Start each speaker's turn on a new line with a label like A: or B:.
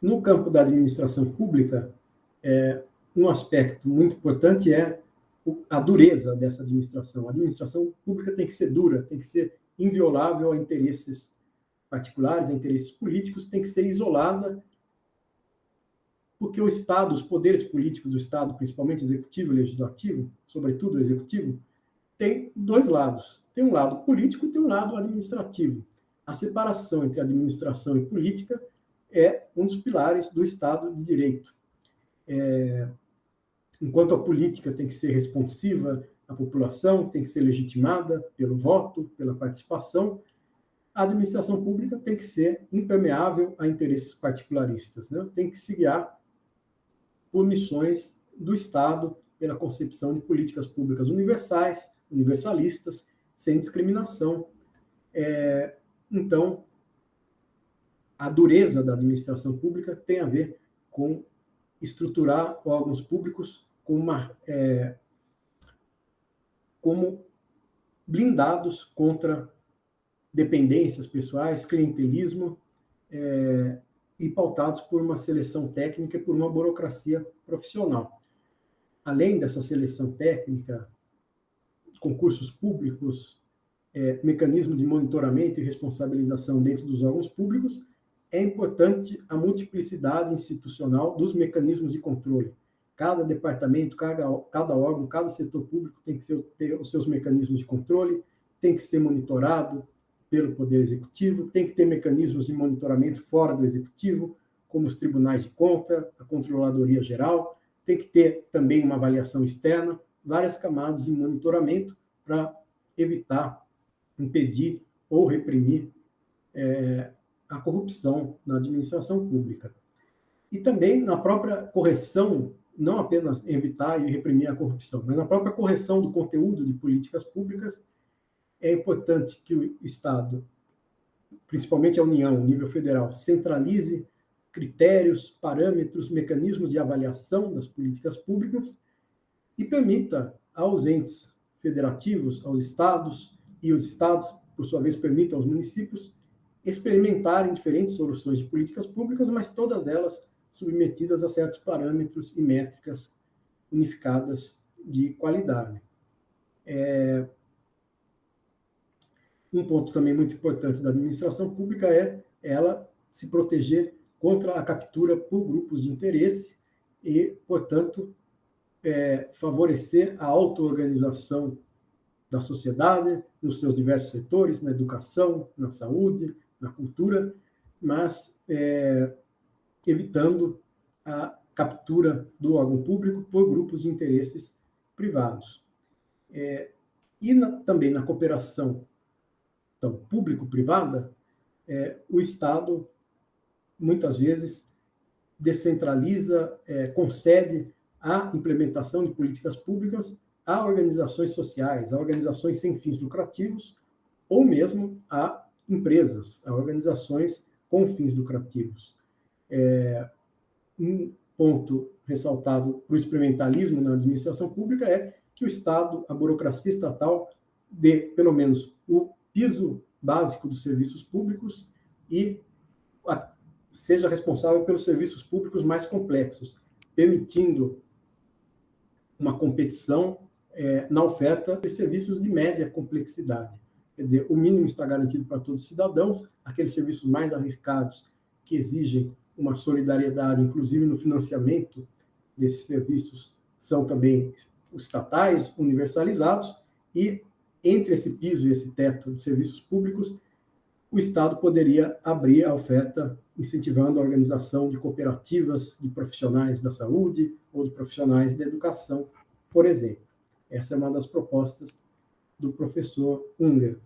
A: No campo da administração pública, um aspecto muito importante é a dureza dessa administração. A administração pública tem que ser dura, tem que ser inviolável a interesses particulares, a interesses políticos, tem que ser isolada, porque o Estado, os poderes políticos do Estado, principalmente executivo e legislativo, sobretudo o executivo, tem dois lados. Tem um lado político e tem um lado administrativo. A separação entre administração e política é um dos pilares do Estado de Direito. Enquanto a política tem que ser responsiva à população, tem que ser legitimada pelo voto, pela participação, a administração pública tem que ser impermeável a interesses particularistas, né? Tem que se guiar por missões do Estado, pela concepção de políticas públicas universais, universalistas, sem discriminação. Então, a dureza da administração pública tem a ver com estruturar órgãos públicos como blindados contra dependências pessoais, clientelismo, e pautados por uma seleção técnica e por uma burocracia profissional. Além dessa seleção técnica, concursos públicos, mecanismo de monitoramento e responsabilização dentro dos órgãos públicos, é importante a multiplicidade institucional dos mecanismos de controle. Cada departamento, cada órgão, cada setor público tem que ter os seus mecanismos de controle, tem que ser monitorado pelo Poder Executivo, tem que ter mecanismos de monitoramento fora do Executivo, como os tribunais de conta, a Controladoria Geral, tem que ter também uma avaliação externa, várias camadas de monitoramento para evitar, impedir ou reprimir a corrupção na administração pública. E também na própria correção, não apenas evitar e reprimir a corrupção, mas na própria correção do conteúdo de políticas públicas, é importante que o Estado, principalmente a União, nível federal, centralize critérios, parâmetros, mecanismos de avaliação das políticas públicas e permita aos entes federativos, aos estados, e os estados, por sua vez, permitam aos municípios experimentarem diferentes soluções de políticas públicas, mas todas elas submetidas a certos parâmetros e métricas unificadas de qualidade. Um ponto também muito importante da administração pública é ela se proteger contra a captura por grupos de interesse e, portanto, favorecer a auto-organização da sociedade nos seus diversos setores, na educação, na saúde, na cultura, mas evitando a captura do órgão público por grupos de interesses privados. E também na cooperação público-privada, o Estado, muitas vezes, descentraliza, concede a implementação de políticas públicas a organizações sociais, a organizações sem fins lucrativos, ou mesmo a empresas, a organizações com fins lucrativos. Um ponto ressaltado para o experimentalismo na administração pública é que o Estado, a burocracia estatal, dê, pelo menos, o piso básico dos serviços públicos e seja responsável pelos serviços públicos mais complexos, permitindo uma competição na oferta de serviços de média complexidade. Quer dizer, o mínimo está garantido para todos os cidadãos, aqueles serviços mais arriscados que exigem uma solidariedade, inclusive no financiamento desses serviços, são também os estatais universalizados, e entre esse piso e esse teto de serviços públicos, o Estado poderia abrir a oferta, incentivando a organização de cooperativas de profissionais da saúde ou de profissionais da educação, por exemplo. Essa é uma das propostas do professor Unger.